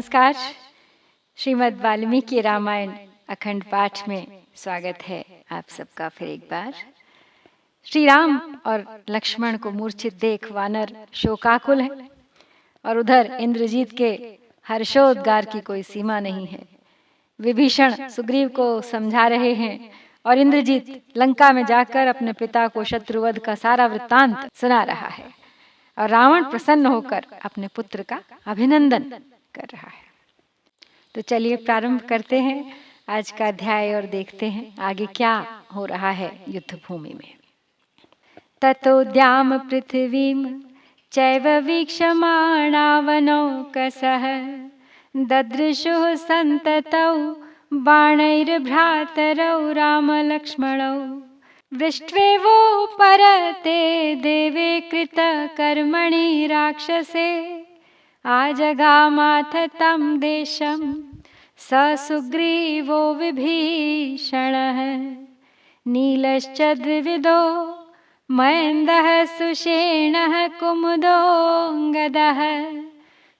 नमस्कार। श्रीमद् वाल्मीकि रामायण अखंड पाठ में स्वागत है आप सबका फिर एक बार। श्री राम और लक्ष्मण को मूर्छित देख वानर शोकाकुल है और उधर इंद्रजीत के हर्षोद्गार की कोई सीमा नहीं है। विभीषण सुग्रीव को समझा रहे हैं और इंद्रजीत लंका में जाकर अपने पिता को शत्रुवध का सारा वृत्तांत सुना रहा है और रावण प्रसन्न होकर अपने पुत्र का अभिनंदन कर रहा है। तो चलिए प्रारंभ करते हैं आज का अध्याय और देखते हैं आगे क्या हो रहा है युद्ध भूमि में। ततोद्याम पृथ्वीम चैव वीक्षमाणा वनौकसः ददृशुः सन्ततौ बाणैर्भ्रातरौ रामलक्ष्मणौ दृष्ट्वेवोपरते देवे कृतकर्मणि राक्षसे आजगामाथ तं देशं स सुग्रीवो विभीषणः नीलश्च द्विविधो महेन्दः सुषेणः कुमुदोऽङ्गदः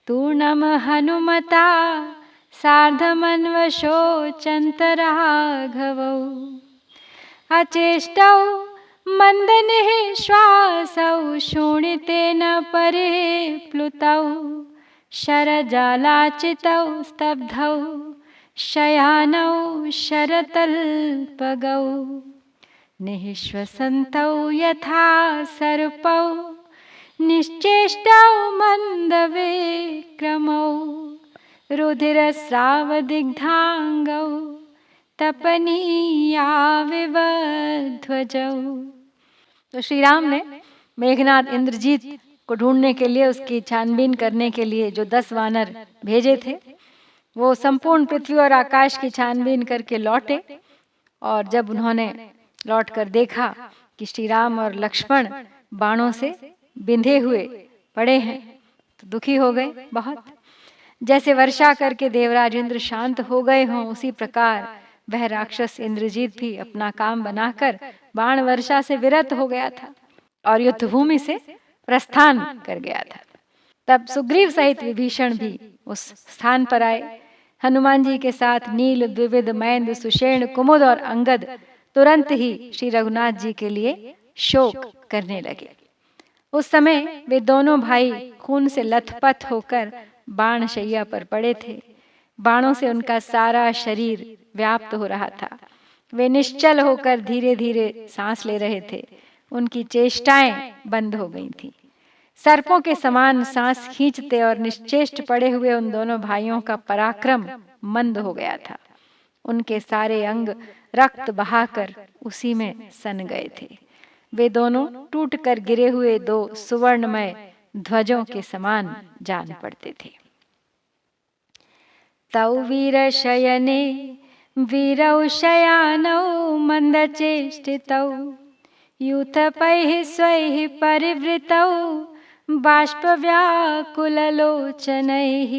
तूर्णं हनुमता सार्धमन्वशोचन्तराघवौ अचेष्टौ मन्दनिः श्वासौ शोणितेन परिप्लुतौ शरजालाचितौ स्तब्धौ शयानौ शरतल्पगौ निःश्वसन्तौ यथा सर्पौ निश्चेष्टौ मन्दविक्रमौ रुधिरस्रावदिग्धाङ्गौ तपनीयाविव ध्वजौ। तो श्री राम ने मेघनाद इंद्रजीत को ढूंढने के लिए, उसकी छानबीन करने के लिए जो 10 वानर भेजे थे, वो संपूर्ण पृथ्वी और आकाश की छानबीन करके लौटे। और जब उन्होंने लौटकर देखा कि श्री राम और लक्ष्मण बाणों से बिंधे हुए पड़े हैं तो दुखी हो गए बहुत। जैसे वर्षा करके देवराज इंद्र शांत हो गए हों, उसी प्रकार वह राक्षस इंद्रजीत भी अपना काम बनाकर बाण वर्षा से विरत हो गया था और युद्ध भूमि से प्रस्थान कर गया था। तब सुग्रीव सहित विभीषण भी उस स्थान पर आए। हनुमान जी के साथ नील द्विविध महेंद्र सुषेण कुमुद और अंगद तुरंत ही श्री रघुनाथ जी के लिए शोक करने लगे। उस समय वे दोनों भाई खून से लथपथ होकर बाण शैया पर पड़े थे। बाणों से उनका सारा शरीर व्याप्त हो रहा था। वे निश्चल होकर धीरे धीरे सांस ले रहे थे। उनकी चेष्टाएं बंद हो गई थीं। सर्पों के समान सांस खींचते और निश्चेष्ट पड़े हुए उन दोनों भाइयों का पराक्रम मंद हो गया था। उनके सारे अंग रक्त बहाकर उसी में सन गए थे। वे दोनों टूटकर गिरे हुए 2 सुवर्णमय ध्वजों के समान जान पड़ते थे। तौ वीरशयने वीरौ शयानौ मन्दचेष्टितौ यूथपैः स्वैः परिवृतौ बाष्पव्याकुललोचनैः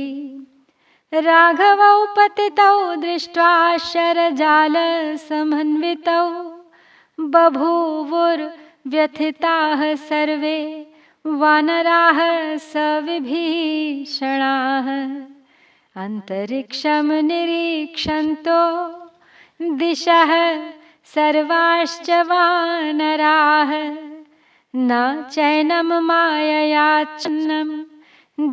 राघवौ पतितौ दृष्ट्वा शरजालसमन्वितौ बभूवुर्व्यथिताः सर्वे वानराः सविभीषणाः अन्तरिक्षं निरीक्षन्तो दिशः सर्वाश्च वानराः न चैनं माययाच्छन्नं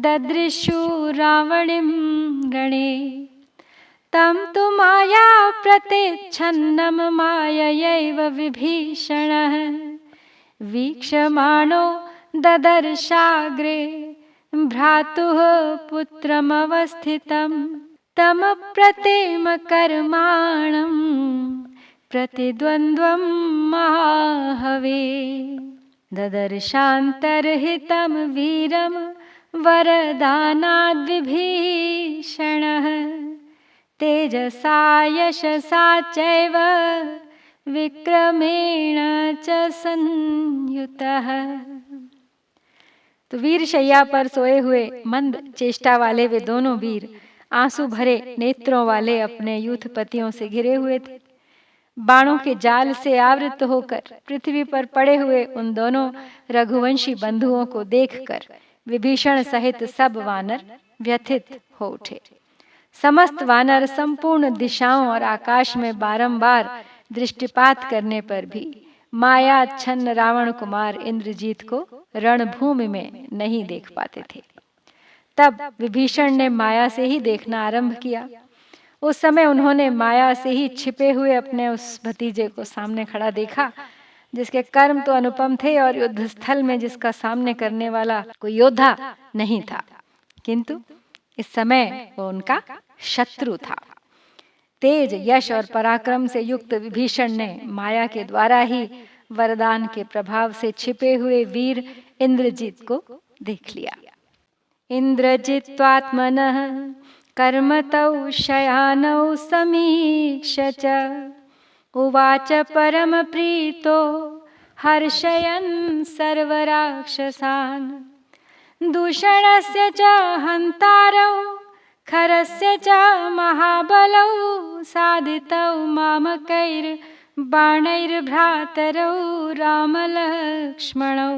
ददृशु रावणिं गणे तं तु माया प्रतिच्छन्नं माययैव विभीषणः वीक्षमाणो ददर्शाग्रे भ्रातुः पुत्रमवस्थितं तमप्रतिमकर्माणं प्रतिद्वन्द्वं महाहवे ददर्शान्तर्हितं वीरं वरदानाद्विभीषणः तेजसा यशसा चैव विक्रमेण च संयुतः। तो वीर शैया पर सोए हुए मंद चेष्टा वाले वे दोनों वीर आंसू भरे नेत्रों वाले अपने यूथपतियों से घिरे हुए थे। बाणों के जाल से आवृत होकर पृथ्वी पर पड़े हुए उन दोनों रघुवंशी बंधुओं को देखकर विभीषण सहित सब वानर व्यथित हो उठे। समस्त वानर संपूर्ण दिशाओं और आकाश में बारंबार दृष्टिपात करने पर भी मायाच्छन्न रावण कुमार इंद्रजीत को रणभूमि में नहीं देख पाते थे। तब विभीषण ने माया से ही देखना आरंभ किया। उस समय उन्होंने माया से ही छिपे हुए अपने उस भतीजे को सामने खड़ा देखा, जिसके कर्म तो अनुपम थे और युद्ध स्थल में जिसका सामने करने वाला कोई योद्धा नहीं था, किंतु इस समय वो उनका शत्रु था। तेज, यश और पराक्रम से युक्त विभीषण ने माया के द्वारा ही वरदान के प्रभाव से छिपे हुए वीर इंद्रजीत को देख लिया। इंद्रजित्वात्मनः कर्मतौ शयानौ समीक्ष्य च उवाच परम प्रीतो हर्षयन् सर्वराक्षसान् दूषणस्य च हन्तारौ खरस्य च महाबलौ साधितौ मामकैर्बाणैर्भ्रातरौ रामलक्ष्मणौ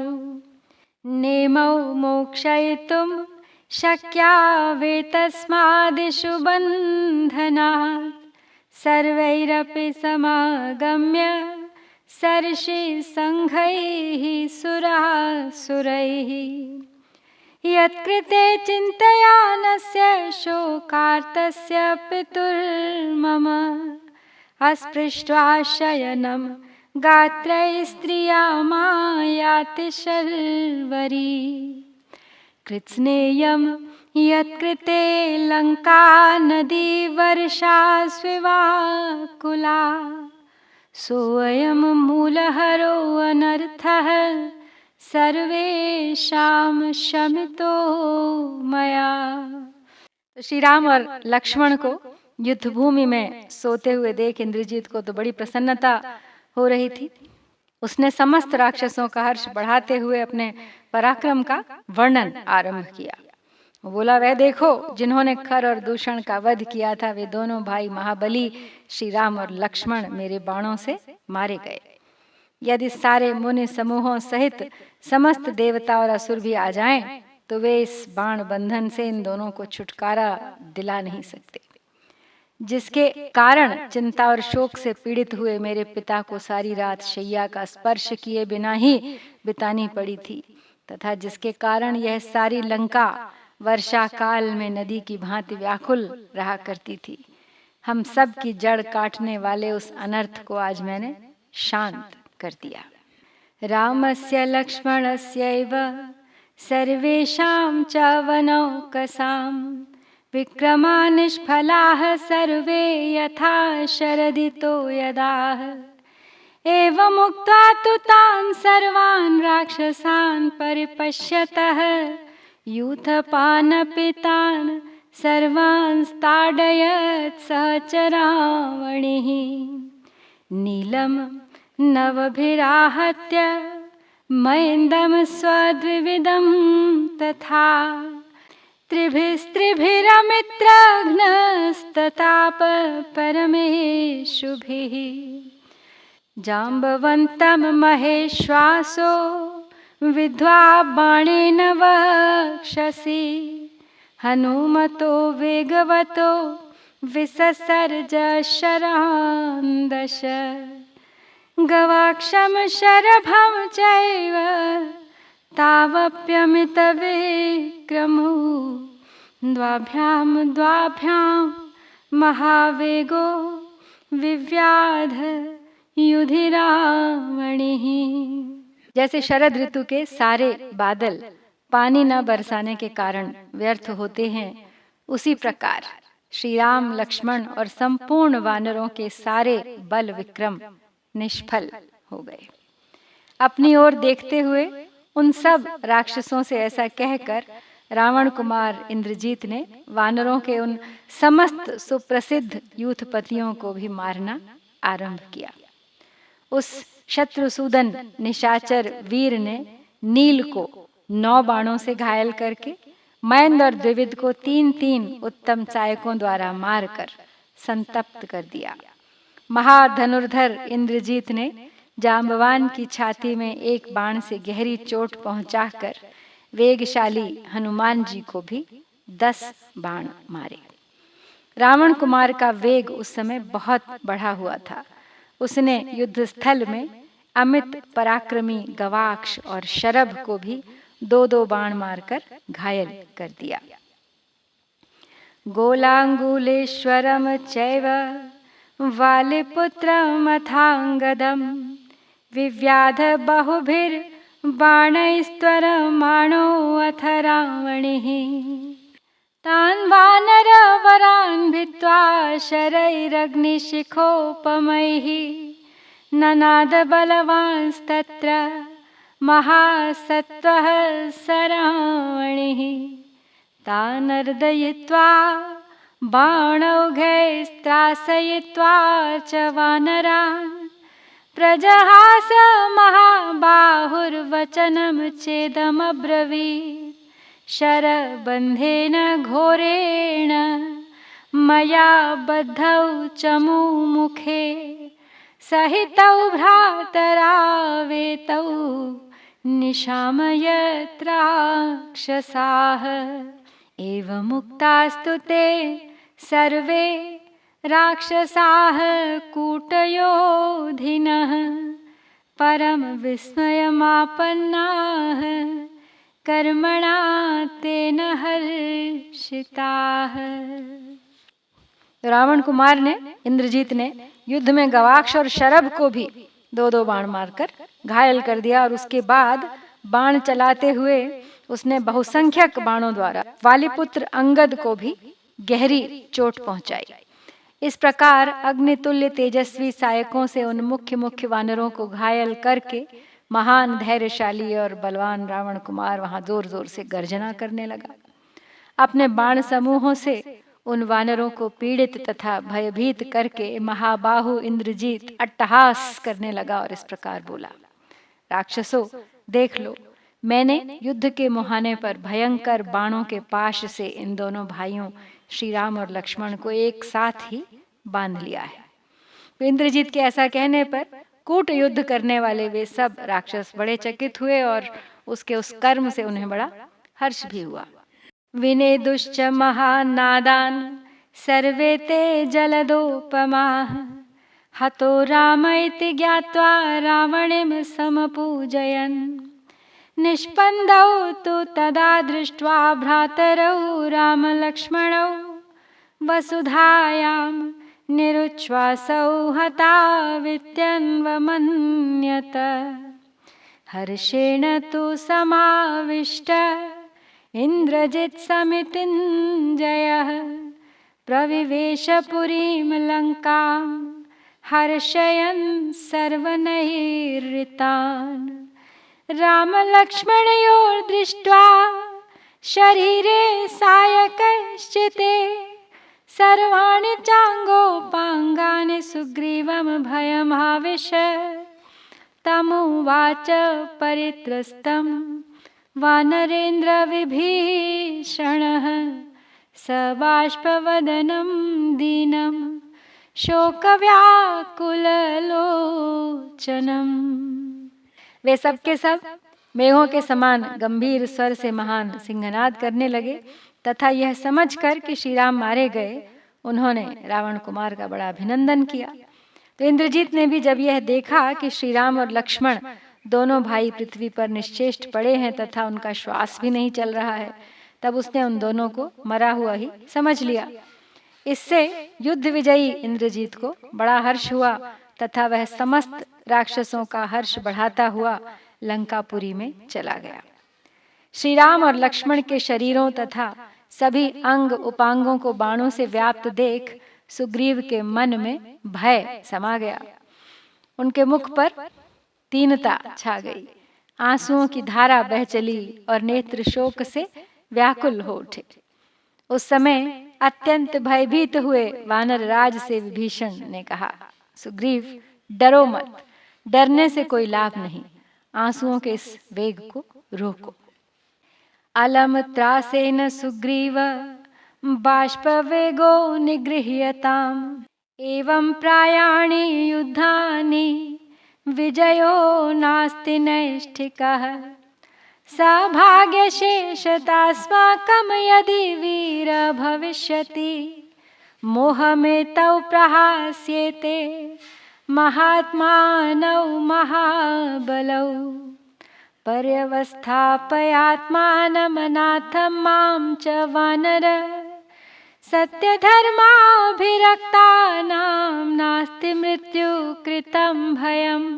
नेमौ मोक्षयितुं शक्या वेतस्मादिषु बन्धनात् सर्वैरपि समागम्य सर्षि संघैः सुरासुरैः यत्कृते चिन्तयानस्य शोकार्तस्य पितुर्मम अस्पृष्ट्वा शयनं गात्रैस्त्रिया मायाति शर्वरी कृत्स्नेयं यत्कृते लङ्का नदी वर्षा स्विवाकुला सोऽयं मूलहरो अनर्थः सर्वेषां शमितो मया। तो श्री राम और लक्ष्मण को युद्ध भूमि में सोते हुए देख इंद्रजीत को तो बड़ी प्रसन्नता हो रही थी। उसने समस्त राक्षसों का हर्ष बढ़ाते हुए अपने पराक्रम का वर्णन आरंभ किया। वो बोला, वह देखो जिन्होंने खर और दूषण का वध किया था, वे दोनों भाई महाबली श्री राम और लक्ष्मण मेरे बाणों से मारे गए। यदि सारे मुनि समूहों सहित समस्त देवता और असुर भी आ जाएं, तो वे इस बाण बंधन से इन दोनों को छुटकारा दिला नहीं सकते, जिसके कारण चिंता और शोक से पीड़ित हुए मेरे पिता को सारी रात शैया का स्पर्श किए बिना ही बितानी पड़ी थी, तथा जिसके कारण यह सारी लंका वर्षा काल में नदी की भांति व्याकुल रहा करती थी। हम सब की जड़ काटने वाले उस अनर्थ को आज मैंने शांत कर दिया। रामस्य लक्ष्मणस्यैव सर्वेषां च वनौकसां विक्रमा निष्फलाः सर्वे यथा शरदितो यदाः एवमुक्त्वा तु तान् सर्वान् राक्षसान् परिपश्यतः यूथपानपि तान् सर्वांस्ताडयत् स च रावणिः नीलं नवभिराहत्य महेन्दं स्वद्विविधं तथा त्रिभिस्त्रिभिरमित्रघ्नस्तताप परमेशुभिः जाम्बवन्तं महेश्वासो विद्वा बाणेन वक्षसि हनुमतो वेगवतो विससर्ज शरान् दश गवाक्षं शरभं चैव तावप्यमितविक्रमो द्वाभ्यां महावेगो विव्याध युधिरावणिः। जैसे शरद ऋतु के सारे बादल पानी न बरसाने के कारण व्यर्थ होते हैं, उसी प्रकार श्री राम, लक्ष्मण और संपूर्ण वानरों के सारे बल विक्रम निष्फल हो गए। अपनी ओर देखते हुए उन सब राक्षसों से ऐसा कहकर रावण कुमार इंद्रजीत ने वानरों के उन समस्त सुप्रसिद्ध यूथपतियों को भी मारना आरंभ किया। उस शत्रुसूदन निशाचर वीर ने नील को 9 बाणों से घायल करके मयंद और द्विविद को 3-3 उत्तम चायकों द्वारा मारकर संतप्त कर दिया। महाधनुर्धर इंद्रजीत ने जांबवान की छाती में एक बाण से गहरी चोट पहुंचाकर वेगशाली हनुमान जी को भी 10 बाण मारे। रावण कुमार का वेग उस समय बहुत बढ़ा हुआ था। उसने युद्ध स्थल में अमित पराक्रमी गवाक्ष और शरभ को भी 2-2 बाण मारकर घायल कर दिया। गोलांगुलेश्वरम चैव वालिपुत्रमथांगदं विव्याध बहुभिर्बाणैस्त्वरमाणो अथ रावणिः तान् वानरवरान् भित्त्वा शरैरग्निशिखोपमैः ननाद बलवांस्तत्र महासत्त्वः स रावणिः तानर्दयित्वा बाणौघैस्त्रासयित्वा च वानरान् प्रजहास महाबाहुर्वचनं चेदमब्रवीत् शरबन्धेन घोरेण मया बद्धौ चमूमुखे सहितौ भ्रातरावेतौ निशामयत् राक्षसाः एवमुक्तास्तु ते सर्वे राक्षसाः कूटयोधिनः परम विस्मयमापन्नाः कर्मणा तेन हर्षिताः। रावण कुमार ने, इंद्रजीत ने युद्ध में गवाक्ष और शरभ को भी 2-2 बाण मारकर घायल कर दिया और उसके बाद बाण चलाते हुए उसने बहुसंख्यक बाणों द्वारा वालिपुत्र अंगद को भी गहरी चोट पहुंचाई। इस प्रकार अग्नितुल्य तेजस्वी सायकों से उन मुख्य वानरों को घायल करके महान धैर्यशाली और बलवान रावण कुमार वहां जोर जोर से गर्जना करने लगा। अपने बाण समूहों से उन वानरों को पीड़ित तथा भयभीत करके महाबाहु इंद्रजीत अट्टहास करने लगा और इस प्रकार बोला, राक्षसों देख लो, मैंने युद्ध के मुहाने पर भयंकर बाणों के पाश से इन दोनों भाइयों श्री राम और लक्ष्मण को एक साथ ही बांध लिया है। तो इंद्रजीत के ऐसा कहने पर कूट युद्ध करने वाले वे सब राक्षस बड़े चकित हुए और उसके उस कर्म से उन्हें बड़ा हर्ष भी हुआ। विनेदुश्च महानादान् सर्वे ते जलदोपमाः हतो राम इति ज्ञात्वा रावणिं समपूजयन् निष्पन्दौ तु तदा दृष्ट्वा भ्रातरौ रामलक्ष्मणौ वसुधायां निरुच्छ्वासौ हतावित्यन्वमन्यत हर्षेण तु समाविष्ट इंद्रजित् समितिञ्जयः प्रविवेश पुरीं लङ्कां हर्षयन् सर्वनैर्ऋतान् रामलक्ष्मणयोर्दृष्ट्वा शरीरे सायकश्चिते सर्वाणि चाङ्गोपाङ्गानि सुग्रीवं भयमाविश तमुवाच परित्रस्तं वानरेन्द्र विभीषणः स बाष्पवदनं दीनं शोकव्याकुललोचनम्। वे सब के सब मेघों के समान गंभीर स्वर से महान सिंहनाद करने लगे तथा यह समझकर कि श्री राम मारे गए उन्होंने रावण कुमार का बड़ा अभिनंदन किया। तो इंद्रजीत ने भी जब यह देखा कि श्री राम और लक्ष्मण दोनों भाई पृथ्वी पर निश्चेष्ट पड़े हैं तथा उनका श्वास भी नहीं चल रहा है, तब उसने उन दोनों को मरा हुआ ही समझ लिया। इससे युद्ध विजयी इंद्रजीत को बड़ा हर्ष हुआ तथा वह समस्त राक्षसों का हर्ष बढ़ाता हुआ लंकापुरी में चला गया। श्री राम और लक्ष्मण के शरीरों तथा सभी अंग उपांगों को बाणों से व्याप्त देख सुग्रीव के मन में भय समा गया। उनके मुख पर दीनता छा गई, आंसुओं की धारा बह चली और नेत्र शोक से व्याकुल हो उठे। उस समय अत्यंत भयभीत हुए वानर राज से विभीषण ने कहा, सुग्रीव डरो मत, डरने से कोई लाभ नहीं, आंसुओं के इस वेग को रोको। अलम त्रासेन सुग्रीव बाष्पवेगो निगृह्यताम् एवं प्रायाणि युद्धानि विजयो नास्ति नैष्ठिकः सभाग्यशेषतास्माकं यदि वीर भविष्यति मोहमेतौ प्रहास्येते महात्मानौ महाबलौ पर्यवस्थापयात्मानमनाथं मां च वानर सत्यधर्माभिरक्तानां नास्ति मृत्युकृतं भयम्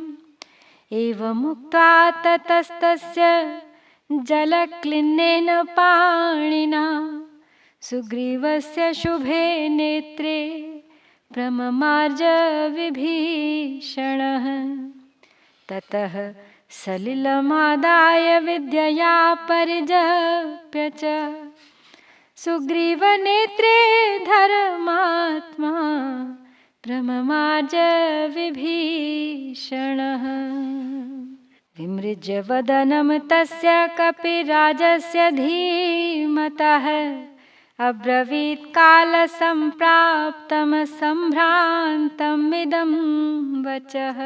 एवमुक्त्वा ततस्तस्य जलक्लिन्नेन पाणिना सुग्रीवस्य शुभे नेत्रे प्रममार्ज विभीषणः ततः सलिलमादाय विद्यया परिजप्य च सुग्रीवनेत्रे धर्मात्मा प्रममार्ज विभीषणः विमृज्य वदनं तस्य कपिराजस्य धीमतः अब्रवीत् कालसम्प्राप्तं सम्भ्रान्तम् इदं वचः।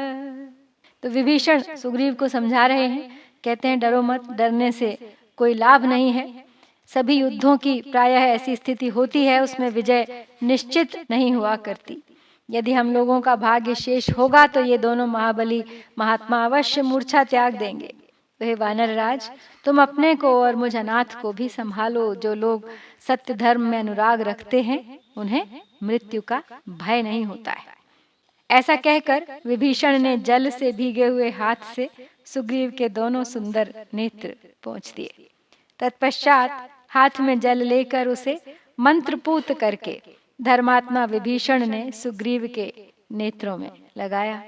तो विभीषण सुग्रीव को समझा रहे हैं, कहते हैं डरो मत, डरने से कोई लाभ नहीं है। सभी युद्धों की प्रायः ऐसी स्थिति होती है, उसमें विजय निश्चित नहीं हुआ करती। यदि हम लोगों का भाग्य शेष होगा तो ये दोनों महाबली महात्मा अवश्य मूर्छा त्याग देंगे। तो हे वानर राज, तुम अपने को और मुझ अनाथ को भी संभालो। जो लोग सत्य धर्म में अनुराग रखते हैं उन्हें मृत्यु का भय नहीं होता है। ऐसा कहकर विभीषण ने जल से भीगे हुए हाथ से सुग्रीव के दोनों सुंदर नेत्र पोंछ दिए। तत्पश्चात हाथ में जल लेकर उसे मंत्रपूत करके धर्मात्मा विभीषण ने सुग्रीव के नेत्रों में लगाया।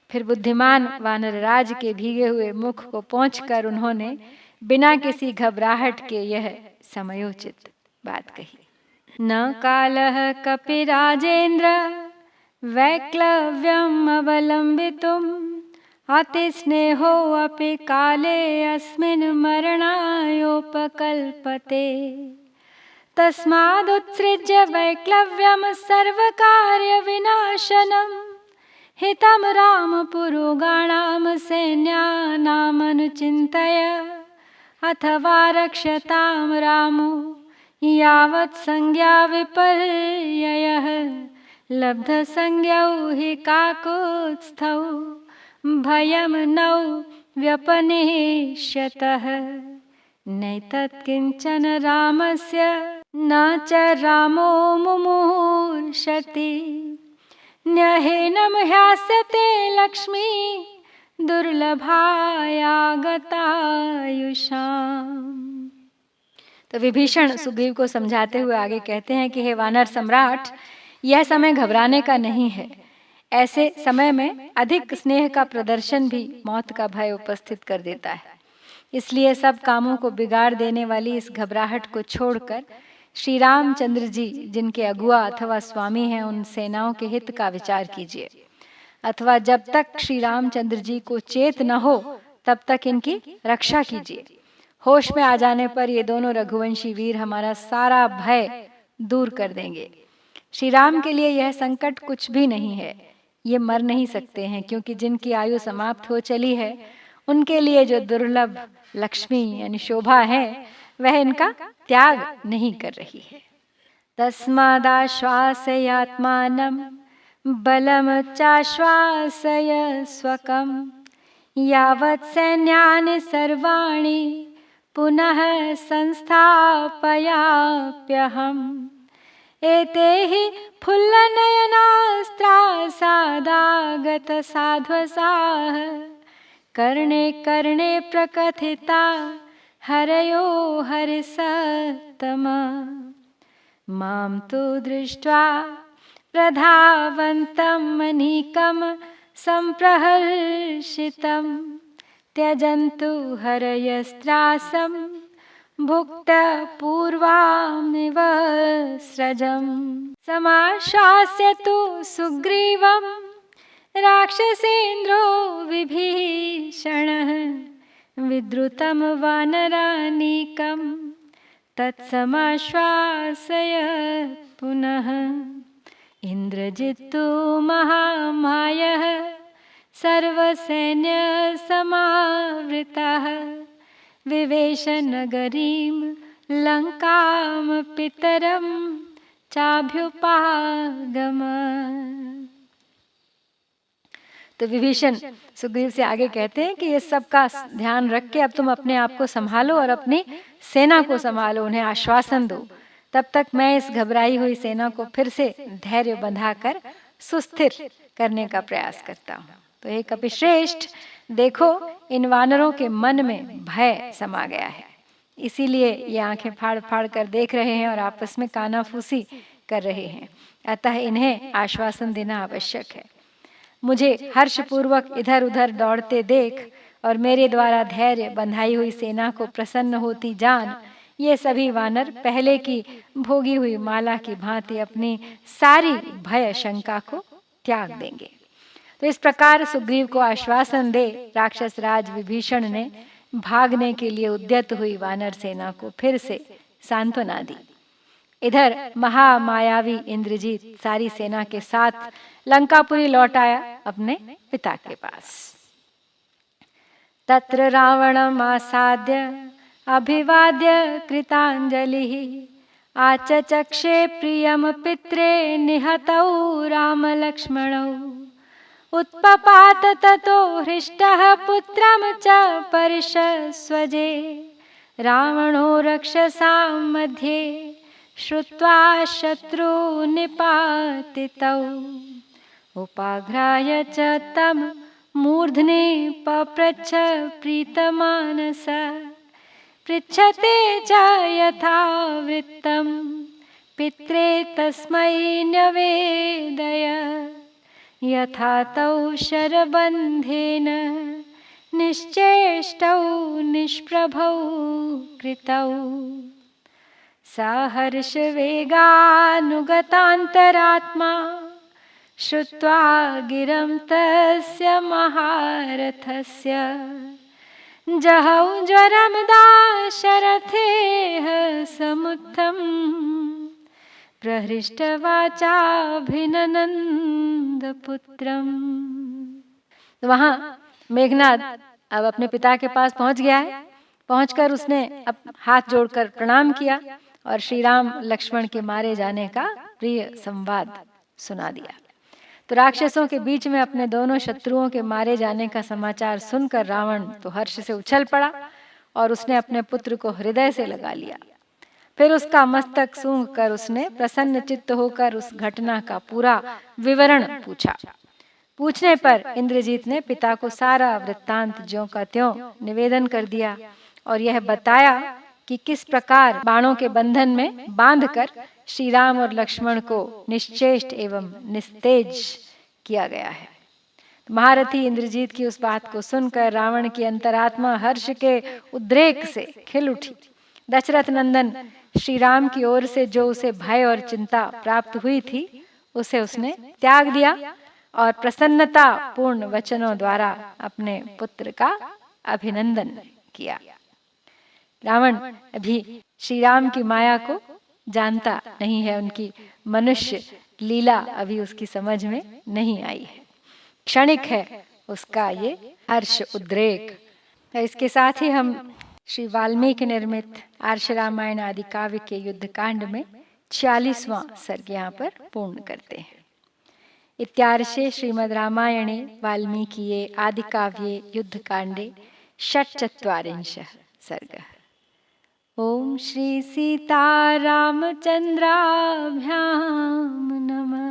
फिर बुद्धिमान वानरराज के भीगे हुए मुख को पोंछकर उन्होंने बिना किसी घबराहट के यह समयोचित बात कही। न कालः कपिराजेन्द्र वैक्लव्यम् अवलम्बितुम् अतिस्नेहोऽपि काले अस्मिन् मरणायोपकल्पते तस्मादुत्सृज्य वैक्लव्यं सर्वकार्यविनाशनम् हितं रामपुरोगाणां सैन्यानामनुचिन्तय अथवा रक्षतां रामो यावत् संज्ञा विपर्ययः लब्धसंज्ञौ हि काकुत्स्थौ भयं नौ व्यपनेष्यतः नैतत् किंचन रामस्य न च रामो मुमूर्षति न्यहेनं ह्यास्यते लक्ष्मी दुर्लभायागतायुषाम्। तो विभीषण सुग्रीव को समझाते हुए आगे कहते हैं कि हे वानर सम्राट, यह समय घबराने का नहीं है। ऐसे समय में अधिक स्नेह का प्रदर्शन भी मौत का भय उपस्थित कर देता है। इसलिए सब कामों को बिगाड़ देने वाली इस घबराहट को छोड़कर श्री रामचंद्र जी, जिनके अगुआ अथवा स्वामी हैं, उन सेनाओं के हित का विचार कीजिए। अथवा जब तक श्री रामचंद्र जी को चेत न हो तब तक इनकी रक्षा कीजिए। होश में आ जाने पर ये दोनों रघुवंशी वीर हमारा सारा भय दूर कर देंगे। श्री राम के लिए यह संकट कुछ भी नहीं है। ये मर नहीं सकते हैं, क्योंकि जिनकी आयु समाप्त हो चली है उनके लिए जो दुर्लभ लक्ष्मी यानी शोभा है वह इनका त्याग नहीं कर रही है। तस्मादाश्वासयात्मानं बलं चाश्वासय स्वकं यावत् सैन्यानि सर्वाणि पुनः संस्थापयाप्यहम् एते हि फुल्लनयनास्त्रासादागत साध्वसाः कर्णे कर्णे प्रकथिता हरयो हरिसत्तमा मां तु दृष्ट्वा प्रधावन्तं मनीकं सम्प्रहर्षितं त्यजन्तु हरयस्त्रासं भुक्तपूर्वामिव स्रजम्। समाश्वास्य तु सुग्रीवं राक्षसेन्द्रो विभीषणः विद्रुतं वानरानीकं तत्समाश्वासयत् पुनः। इन्द्रजित्तु महामायः सर्वसैन्यसमावृतः विवेश नगरीं लङ्कां पितरं चाभ्युपागम। तो विभीषण सुग्रीव से आगे कहते हैं कि ये सब का ध्यान रख के अब तुम अपने आप को संभालो और अपनी सेना को संभालो, उन्हें आश्वासन दो। तब तक मैं इस घबराई हुई सेना को फिर से धैर्य बंधाकर सुस्थिर करने का प्रयास करता हूँ। तो हे कपिश्रेष्ठ, देखो इन वानरों के मन में भय समा गया है, इसीलिए ये आंखें फाड़ फाड़ कर देख रहे हैं और आपस में कानाफूसी कर रहे हैं। अतः इन्हें आश्वासन देना आवश्यक है। मुझे हर्षपूर्वक इधर उधर दौड़ते देख और मेरे द्वारा धैर्य बंधाई हुई सेना को प्रसन्न होती जान ये सभी वानर पहले की भोगी हुई माला की भांति अपनी सारी भय शंका को त्याग देंगे। तो इस प्रकार सुग्रीव को आश्वासन दे राक्षस राज विभीषण ने भागने के लिए उद्यत हुई वानर सेना को फिर से सांत्वना दी। इधर महामायावी इंद्रजीत सारी सेना के साथ लंकापुरी लौट आया अपने पिता के पास। तत्र रावणम् आसाद्य अभिवाद्य कृतांजलिः आचचक्षे प्रियम पित्रे निहतौ राम लक्ष्मणौ उत्पपात ततो हृष्टः पुत्रं च परिषस्वजे रावणो रक्षसां मध्ये श्रुत्वा शत्रु निपातितौ उपाघ्राय च तं मूर्ध्नि पप्रच्छ प्रीतमानस पृच्छते च यथा वृत्तं पित्रे तस्मै न्यवेदय यथा तौ शरबन्धेन निश्चेष्टौ निष्प्रभौ कृतौ सहर्षवेगानुगतान्तरात्मा श्रुत्वा गिरं तस्य महारथस्य जहौ ज्वरं दाशरथेः समुत्थं प्रहृष्टवाचाभिननन्दपुत्रम्। वहाँ मेघनाद अब अपने पिता के पास पहुंच गया है। पहुंचकर उसने अब हाथ जोड़कर प्रणाम किया और श्री राम लक्ष्मण के मारे जाने का प्रिय संवाद सुना दिया। तो राक्षसों के बीच में अपने दोनों शत्रुओं के मारे जाने का समाचार सुनकर रावण तो हर्ष से उछल पड़ा और उसने अपने पुत्र को हृदय से लगा लिया। फिर उसका मस्तक सूंघ कर उसने प्रसन्न चित्त होकर उस घटना का पूरा विवरण पूछा। पूछने पर इंद्रजीत ने पिता को सारा वृत्तांत ज्यों का त्यों निवेदन कर दिया और यह बताया कि किस प्रकार बाणों के बंधन में बांधकर श्री राम और लक्ष्मण को निश्चेष्ट एवं निस्तेज किया गया है। महारथी इंद्रजीत की उस बात को सुनकर रावण की अंतरात्मा हर्ष के उद्रेक से खिल उठी। दशरथ नंदन श्री राम की ओर से जो उसे भय और चिंता प्राप्त हुई थी उसे उसने त्याग दिया और प्रसन्नता पूर्ण वचनों द्वारा अपने पुत्र का अभिनंदन किया। रावण अभी श्री राम की माया को जानता नहीं है, उनकी मनुष्य लीला अभी उसकी समझ में नहीं आई है, क्षणिक है उसका ये हर्ष उद्रेक। इसके साथ ही हम श्री वाल्मीकि निर्मित आर्ष रामायण आदि काव्य के युद्ध कांड में 46वां सर्ग यहाँ पर पूर्ण करते हैं। इत्यार्षे श्रीमद् रामायणे वाल्मीकिये आदि काव्ये युद्ध कांडे 46 सर्गः। ओम श्री सीतारामचंद्राभ्याम नमः।